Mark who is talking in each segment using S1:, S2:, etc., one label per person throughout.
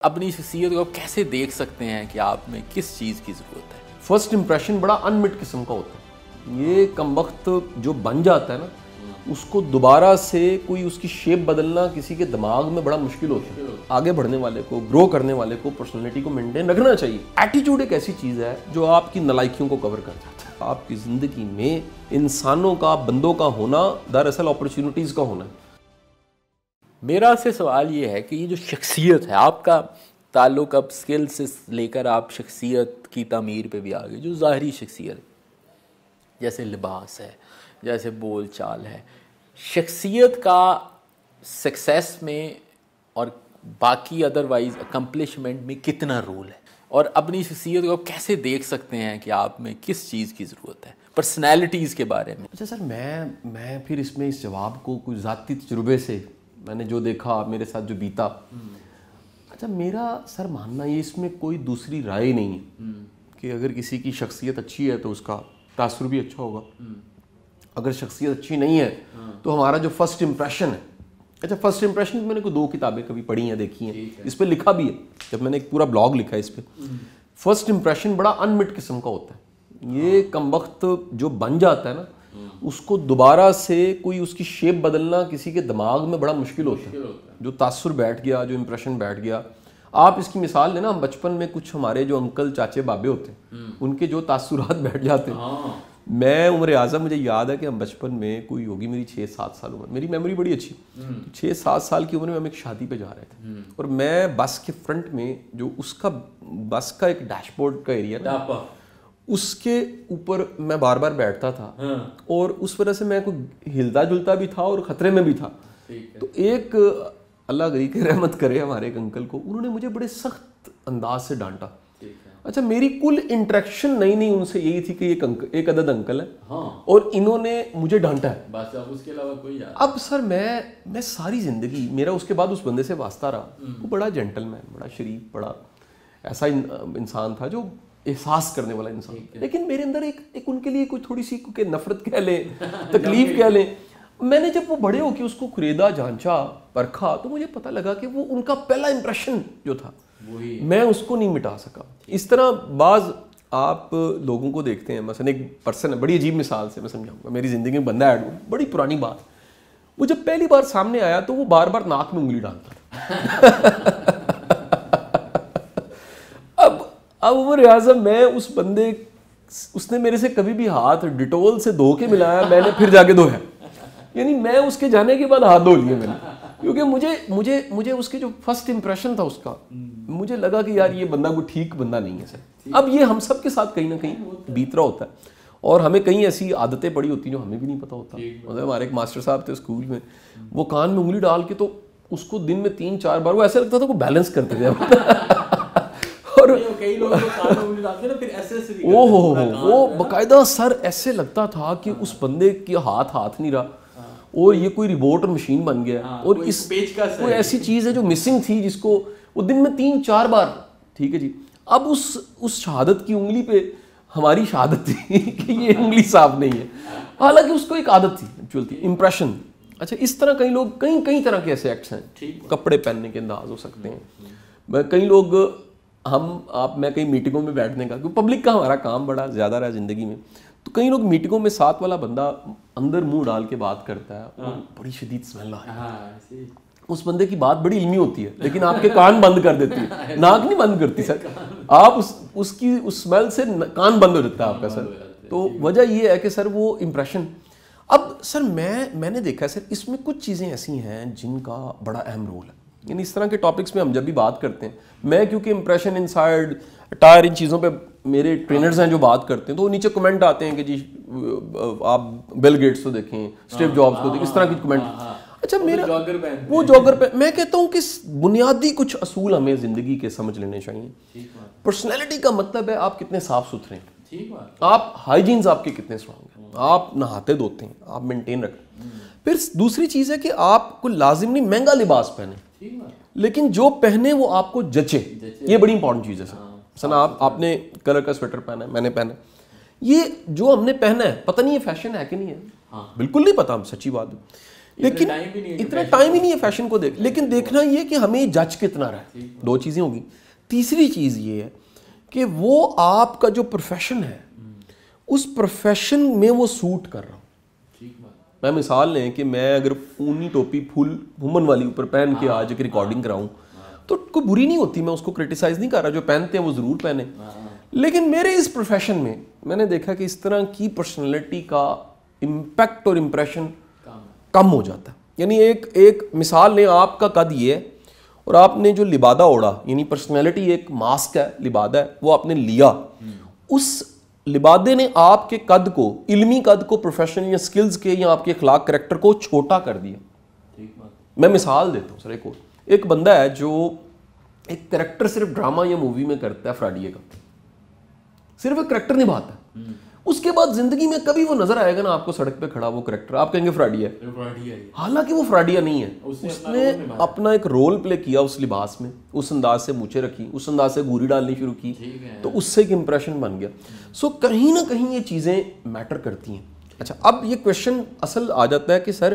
S1: اپنی شخصیت کو آپ کیسے دیکھ سکتے ہیں کہ آپ میں کس چیز کی ضرورت ہے؟
S2: فرسٹ امپریشن بڑا انمٹ قسم کا ہوتا ہے. یہ کم وقت جو بن جاتا ہے نا اس کو دوبارہ سے کوئی اس کی شیپ بدلنا کسی کے دماغ میں بڑا مشکل ہوتا ہے. آگے بڑھنے والے کو، گرو کرنے والے کو پرسنالٹی کو مینٹین رکھنا چاہیے. ایٹیٹیوڈ ایک ایسی چیز ہے جو آپ کی نالائکیوں کو کور کر جاتا ہے. آپ کی زندگی میں انسانوں کا، بندوں کا ہونا دراصل اپرچونٹیز کا ہونا ہے.
S1: میرا آپ سے سوال یہ ہے کہ یہ جو شخصیت ہے، آپ کا تعلق اب سکل سے لے کر آپ شخصیت کی تعمیر پہ بھی آگے، جو ظاہری شخصیت جیسے لباس ہے، جیسے بول چال ہے، شخصیت کا سکسیس میں اور باقی ادروائز اکمپلشمنٹ میں کتنا رول ہے؟ اور اپنی شخصیت کو آپ کیسے دیکھ سکتے ہیں کہ آپ میں کس چیز کی ضرورت ہے؟ پرسنالٹیز کے بارے میں.
S2: اچھا سر، میں پھر اس میں اس جواب کو کوئی ذاتی تجربے سے میں نے جو دیکھا، میرے ساتھ جو بیتا، اچھا میرا سر ماننا یہ اس میں کوئی دوسری رائے نہیں ہے کہ اگر کسی کی شخصیت اچھی ہے تو اس کا تاثر بھی اچھا ہوگا. اگر شخصیت اچھی نہیں ہے تو ہمارا جو فرسٹ امپریشن ہے، اچھا فرسٹ امپریشن میں نے کوئی 2 کتابیں کبھی پڑھی ہیں، دیکھی ہیں، اس پہ لکھا بھی ہے. جب میں نے ایک پورا بلاگ لکھا ہے اس پہ، فرسٹ امپریشن بڑا انمٹ قسم کا ہوتا ہے. یہ کم وقت جو بن جاتا ہے نا اس کو دوبارہ سے کوئی اس کی شیپ بدلنا کسی کے دماغ میں بڑا مشکل ہوتا ہے. جو تاثر بیٹھ گیا، جو امپریشن بیٹھ گیا. آپ اس کی مثال لیں نا، ہم بچپن میں کچھ ہمارے جو انکل، چاچے، بابے ہوتے ہیں ان کے جو تاثرات بیٹھ جاتے ہیں. میں عمر اعظم، مجھے یاد ہے کہ ہم بچپن میں کوئی ہوگی میری 6-7 سال عمر، میری میموری بڑی اچھی، 6-7 سال کی عمر میں ہم ایک شادی پہ جا رہے تھے اور میں بس کے فرنٹ میں جو اس کا بس کا ایک ڈیش بورڈ کا ایریا تھا اس کے اوپر میں بار بار بیٹھتا تھا اور اس وجہ سے میں کوئی ہلتا جلتا بھی تھا اور خطرے میں بھی تھا. تو ایک اللہ غنی کی رحمت کرے ہمارے ایک انکل کو، انہوں نے مجھے بڑے سخت انداز سے ڈانٹا. اچھا میری کل انٹریکشن نئی ان سے یہی تھی کہ ایک عدد انکل ہے اور انہوں نے مجھے ڈانٹا ہے
S1: بس، اب اس کے علاوہ کوئی
S2: اب سر میں ساری زندگی میرا اس کے بعد اس بندے سے واسطہ رہا. وہ بڑا جینٹل مین، بڑا شریف، بڑا ایسا انسان تھا جو احساس کرنے والا انسان. لیکن میرے اندر ایک ان کے لیے کوئی تھوڑی سی نفرت کہہ لیں، تکلیف کہہ لیں. میں نے جب وہ بڑے ہو کے اس کو خریدا، جانچا، پرکھا تو مجھے پتہ لگا کہ وہ ان کا پہلا امپریشن جو تھا میں اس کو نہیں مٹا سکا. اس طرح بعض آپ لوگوں کو دیکھتے ہیں، مثلا ایک پرسن ہے، بڑی عجیب مثال سے میں سمجھاؤں گا، میری زندگی میں بندہ ایڈ ہوا، بڑی پرانی بات. وہ جب پہلی بار سامنے آیا تو وہ بار بار ناک میں انگلی ڈالتا تھا. اب عمر اعظم، میں اس بندے، اس نے میرے سے کبھی بھی ہاتھ ڈیٹول سے دھو کے ملایا، میں نے پھر جا کے دھویا. یعنی میں اس کے جانے کے بعد ہاتھ دھو لیے میں نے، کیونکہ مجھے اس کے جو فرسٹ امپریشن تھا اس کا، مجھے لگا کہ یار یہ بندہ کوئی ٹھیک بندہ نہیں ہے سر. اب یہ ہم سب کے ساتھ کہیں نہ کہیں بیت رہا ہوتا ہے اور ہمیں کہیں ایسی عادتیں پڑی ہوتی ہیں جو ہمیں بھی نہیں پتہ ہوتا. مطلب ہمارے ایک ماسٹر صاحب تھے اسکول میں، وہ کان میں انگلی ڈال کے تو اس کو دن میں 3-4 بار، وہ ایسا لگتا تھا وہ بیلنس کرتے تھے. وہ باقاعدہ سر ایسے لگتا تھا کہ اس بندے کی ہاتھ نہیں رہا اور یہ کوئی ریبوٹ مشین بن گیا اور اس کوئی ایسی چیز ہے جو مسنگ تھی جس کو وہ دن میں 3-4 بار. ٹھیک ہے جی. اب اس شہادت کی انگلی پہ ہماری شہادت تھی کہ یہ انگلی صاف نہیں ہے، حالانکہ اس کو ایک عادت تھی، ایکچوئل تھی، امپریشن. اچھا اس طرح کئی لوگ کئی طرح کے ایسے ایکٹس ہیں. کپڑے پہننے کے انداز ہو سکتے ہیں. کئی لوگ میں کئی میٹنگوں میں بیٹھنے کا، کیونکہ پبلک کا ہمارا کام بڑا زیادہ رہا زندگی میں، تو کئی لوگ میٹنگوں میں ساتھ والا بندہ اندر منہ ڈال کے بات کرتا ہے اور بڑی شدید اسمیل آ رہی ہے. اس بندے کی بات بڑی علمی ہوتی ہے لیکن آپ کے کان بند کر دیتی ہے. ناک نہیں بند کرتی سر، آپ اس کی اس اسمیل سے کان بند ہو جاتا ہے آپ کا سر. تو وجہ یہ ہے کہ سر وہ امپریشن. اب سر میں نے دیکھا ہے سر، اس میں کچھ چیزیں ایسی ہیں جن کا بڑا اہم رول ہے. یعنی اس طرح کے ٹاپکس میں ہم جب بھی بات کرتے ہیں، میں کیونکہ امپریشن انسائڈ ٹائر ان چیزوں پہ میرے ٹرینرز ہیں جو بات کرتے ہیں، تو وہ نیچے کمنٹ آتے ہیں کہ جی آپ بل گیٹس کو دیکھیں، اسٹیو جابس کو دیکھیں، اس طرح کی کمنٹ. اچھا میرا وہ جاگر پہ میں کہتا ہوں کہ بنیادی کچھ اصول ہمیں زندگی کے سمجھ لینے چاہیے. پرسنالٹی کا مطلب ہے آپ کتنے صاف ستھرے ہیں، آپ ہائیجینز آپ کے کتنے اسٹرانگ ہیں، آپ نہاتے دھوتے ہیں، آپ مینٹین رکھتے ہیں. پھر دوسری چیز ہے کہ آپ کو لازم نہیں مہنگا لباس پہنے، لیکن جو پہنے وہ آپ کو جچے. یہ بڑی امپورٹنٹ چیز ہے سر. مثلا آپ نے کلر کا سویٹر پہنا ہے، میں نے پہنا، یہ جو ہم نے پہنا ہے پتہ نہیں یہ فیشن ہے کہ نہیں ہے، بالکل نہیں پتا، ہم سچی بات ہے. لیکن اتنا ٹائم ہی نہیں ہے فیشن کو دیکھ. لیکن دیکھنا یہ کہ ہمیں جج کتنا رہا ہے. 2 چیزیں ہوگی. تیسری چیز یہ ہے کہ وہ آپ کا جو پروفیشن ہے اس پروفیشن میں وہ سوٹ کر رہا ہوں. میں مثال لیں کہ میں اگر اونی ٹوپی پھول گھومن والی اوپر پہن کے آج ایک ریکارڈنگ کراؤں تو کوئی بری نہیں ہوتی, میں اس کو کرٹیسائز نہیں کر رہا, جو پہنتے ہیں وہ ضرور پہنے. لیکن میرے اس پروفیشن میں نے دیکھا کہ اس طرح کی پرسنالٹی کا امپیکٹ اور امپریشن کم ہو جاتا ہے. یعنی ایک مثال لیں, آپ کا قد یہ ہے اور آپ نے جو لبادہ اوڑھا, یعنی پرسنالٹی ایک ماسک ہے, لبادہ ہے, وہ آپ نے لیا, اس لبادے نے آپ کے قد کو, علمی قد کو, پروفیشن یا سکلز کے یا آپ کے اخلاق کریکٹر کو چھوٹا کر دیا. میں مثال دیتا ہوں سر, ایک بندہ ہے جو ایک کریکٹر صرف ڈرامہ یا مووی میں کرتا ہے, فراڈیے کا, صرف ایک کریکٹر نبھاتا ہے. اس کے بعد زندگی میں کبھی وہ نظر آئے گا نا آپ کو سڑک پہ کھڑا وہ کریکٹر, آپ کہیں گے فراڈیا ہے, حالانکہ وہ فراڈیا نہیں ہے. اس نے اپنا ایک رول پلے کیا اس لباس میں, اس انداز سے مونچھیں رکھی, اس انداز سے گوری ڈالنی شروع کی, تو اس سے ایک امپریشن بن گیا. سو کہیں نہ کہیں یہ چیزیں میٹر کرتی ہیں. اچھا, اب یہ کویشچن اصل آ جاتا ہے کہ سر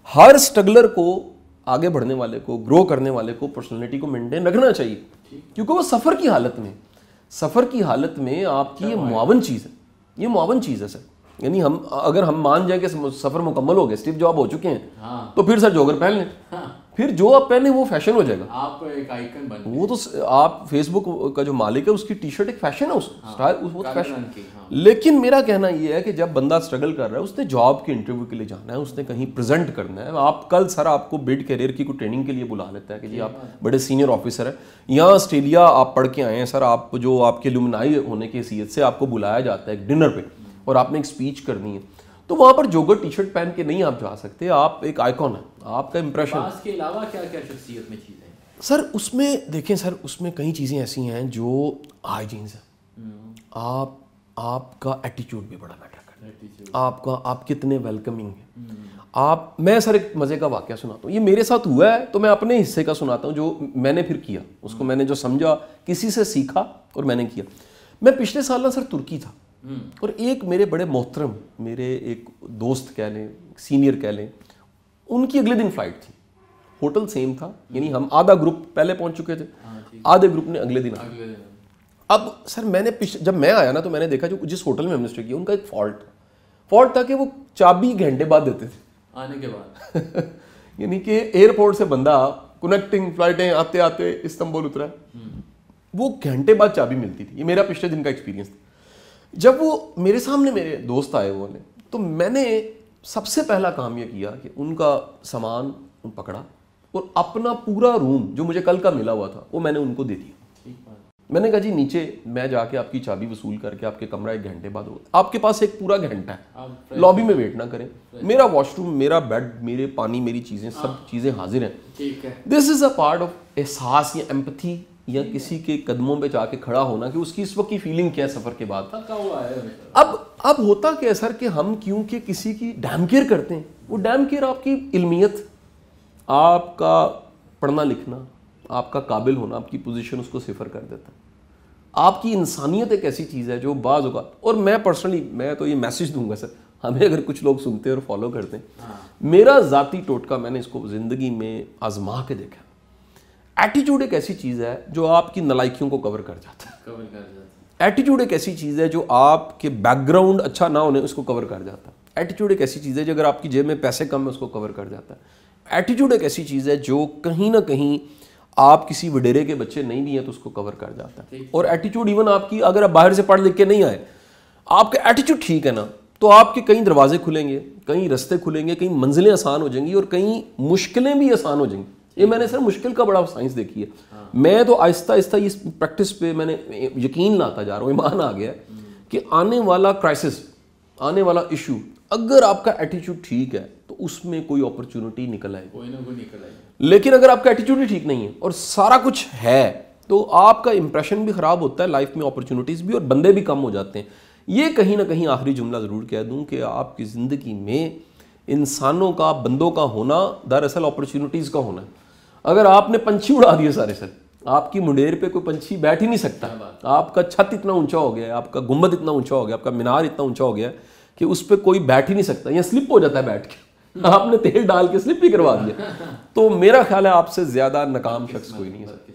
S2: ہر اسٹرگلر کو, آگے بڑھنے والے کو, گرو کرنے والے کو پرسنالٹی کو مینٹین رکھنا چاہیے, کیونکہ وہ سفر کی حالت میں آپ کی یہ معاون چیز ہے, یہ معاون چیز ہے سر. یعنی اگر ہم مان جائیں کہ سفر مکمل ہو گیا, اسٹیو جاب ہو چکے ہیں, تو پھر سر جوگر پہن لیں, پھر جو آپ پہنے وہ فیشن ہو جائے گا.
S1: آپ ایک آئیکن بن گئے.
S2: وہ تو آپ فیس بک کا جو مالک ہے اس کی ٹی شرٹ ایک فیشن ہے, وہ فیشن. لیکن میرا کہنا یہ ہے کہ جب بندہ اسٹرگل کر رہا ہے, اس نے جاب کے انٹرویو کے لیے جانا ہے, اس نے کہیں پریزنٹ کرنا ہے. آپ کل سر آپ کو بلڈ کیریئر کی کوئی ٹریننگ کے لیے بلا لیتا ہے کہ جی آپ بڑے سینئر آفیسر ہیں, یہاں آسٹریلیا آپ پڑھ کے آئے ہیں سر, آپ جو آپ کے لومنائی ہونے کی حیثیت سے آپ کو بلایا جاتا ہے ایک ڈنر پہ, اور آپ نے ایک اسپیچ کرنی ہے, تو وہاں پر جوگر ٹی شرٹ پہن کے نہیں آپ جا سکتے. آپ ایک آئیکن ہیں, آپ کا امپریشن.
S1: اس کے علاوہ کیا کیا شخصیت میں چیزیں
S2: سر اس میں دیکھیں, سر اس میں کئی چیزیں ایسی ہیں جو ہائیجینس ہیں. آپ کا ایٹیٹیوڈ بھی بڑا میٹر کرتا ہے, آپ کتنے ویلکمنگ ہیں. میں سر ایک مزے کا واقعہ سناتا ہوں, یہ میرے ساتھ ہوا ہے تو میں اپنے حصے کا سناتا ہوں, جو میں نے پھر کیا, اس کو میں نے جو سمجھا, کسی سے سیکھا اور میں نے کیا. میں پچھلے سال نا سر ترکی تھا, اور ایک میرے بڑے محترم, میرے ایک دوست کہہ لیں, سینئر کہہ لیں, ان کی اگلے دن فلائٹ تھی, ہوٹل سیم تھا, یعنی ہم آدھا گروپ پہلے پہنچ چکے تھے, آدھے گروپ نے اگلے دن. اب سر میں نے جب میں آیا نا تو میں نے دیکھا جو جس ہوٹل میں ہم نے اسٹے کیا ان کا ایک فالٹ تھا کہ وہ چابی گھنٹے بعد دیتے تھے
S1: آنے کے بعد.
S2: یعنی کہ ایئرپورٹ سے بندہ کنیکٹنگ فلائٹیں آتے آتے استنبول اترا, وہ گھنٹے بعد چابی ملتی تھی. یہ میرا پچھلے دن کا ایکسپیرینس تھا. جب وہ میرے سامنے میرے دوست آئے وہ نے, تو میں نے سب سے پہلا کام یہ کیا کہ ان کا سامان پکڑا اور اپنا پورا روم جو مجھے کل کا ملا ہوا تھا وہ میں نے ان کو دے دیا. میں نے کہا جی نیچے میں جا کے آپ کی چابی وصول کر کے آپ کے کمرہ 1 گھنٹے بعد ہوگا, آپ کے پاس ایک پورا گھنٹہ ہے, لابی میں ویٹ نہ کریں, میرا واش روم, میرا بیڈ, میرے پانی, میری چیزیں, سب چیزیں حاضر ہیں. دس از اے پارٹ آف احساس یا ایمپتھی, یا کسی کے قدموں پہ جا کے کھڑا ہونا کہ اس کی اس وقت کی فیلنگ کیا ہے سفر کے بعد. اب ہوتا کیا ہے سر کہ ہم کیونکہ کسی کی ڈیم کیئر کرتے ہیں, وہ ڈیم کیئر آپ کی علمیت, آپ کا پڑھنا لکھنا, آپ کا قابل ہونا, آپ کی پوزیشن اس کو صفر کر دیتا ہے. آپ کی انسانیت ایک ایسی چیز ہے جو بعض اوقات, اور میں پرسنلی میں تو یہ میسج دوں گا سر, ہمیں اگر کچھ لوگ سنتے ہیں اور فالو کرتے ہیں, میرا ذاتی ٹوٹکا, میں نے اس کو زندگی میں آزما کے دیکھا. ایٹیٹیوڈ ایک ایسی چیز ہے جو آپ کی نالائکیوں کو کور کر جاتا ہے. ایٹیٹیوڈ ایک ایسی چیز ہے جو آپ کے بیک گراؤنڈ اچھا نہ ہونے اس کو کور کر جاتا ہے. ایٹیٹیوڈ ایک ایسی چیز ہے جو اگر آپ کی جیب میں پیسے کم ہے اس کو کور کر جاتا ہے. ایٹیٹیوڈ ایک ایسی چیز ہے جو کہیں نہ کہیں آپ کسی وڈیرے کے بچے نہیں بھی ہیں تو اس کو کور کر جاتا ہے. اور ایٹیٹیوڈ ایون آپ کی, اگر آپ باہر سے پڑھ لکھ کے نہیں آئے, آپ کا ایٹیٹیوڈ ٹھیک ہے نا, تو آپ کے کئی دروازے کھلیں گے, کئی رستے کھلیں گے, کئی منزلیں آسان ہو جائیں گی, اور کئی مشکلیں بھی آسان ہو جائیں گی. یہ میں نے سر مشکل کا بڑا سائنس دیکھی ہے. میں تو آہستہ آہستہ اس پریکٹس پہ میں نے یقین لاتا جا رہا ہوں, ایمان آ گیا کہ آنے والا کرائسس, آنے والا ایشو, اگر آپ کا ایٹیٹیوڈ ٹھیک ہے تو اس میں کوئی اپرچونٹی نکل آئے گی, لیکن اگر آپ کا ایٹیٹیوڈ ہی ٹھیک نہیں ہے اور سارا کچھ ہے تو آپ کا امپریشن بھی خراب ہوتا ہے, لائف میں اپرچونٹیز بھی, اور بندے بھی کم ہو جاتے ہیں. یہ کہیں نہ کہیں آخری جملہ ضرور کہہ دوں کہ آپ کی زندگی میں انسانوں کا, بندوں کا ہونا دراصل اپرچونٹیز کا ہونا ہے. اگر آپ نے پنچھی اڑا دیے سارے سر, آپ کی منڈیر پہ کوئی پنچھی بیٹھ ہی نہیں سکتا, آپ کا چھت اتنا اونچا ہو گیا ہے, آپ کا گنبد اتنا اونچا ہو گیا, آپ کا مینار اتنا اونچا ہو گیا کہ اس پہ کوئی بیٹھ ہی نہیں سکتا, یا سلپ ہو جاتا ہے بیٹھ کے, آپ نے تیل ڈال کے سلپ بھی کروا دیا. تو میرا خیال ہے آپ سے زیادہ ناکام شخص کوئی نہیں ہے.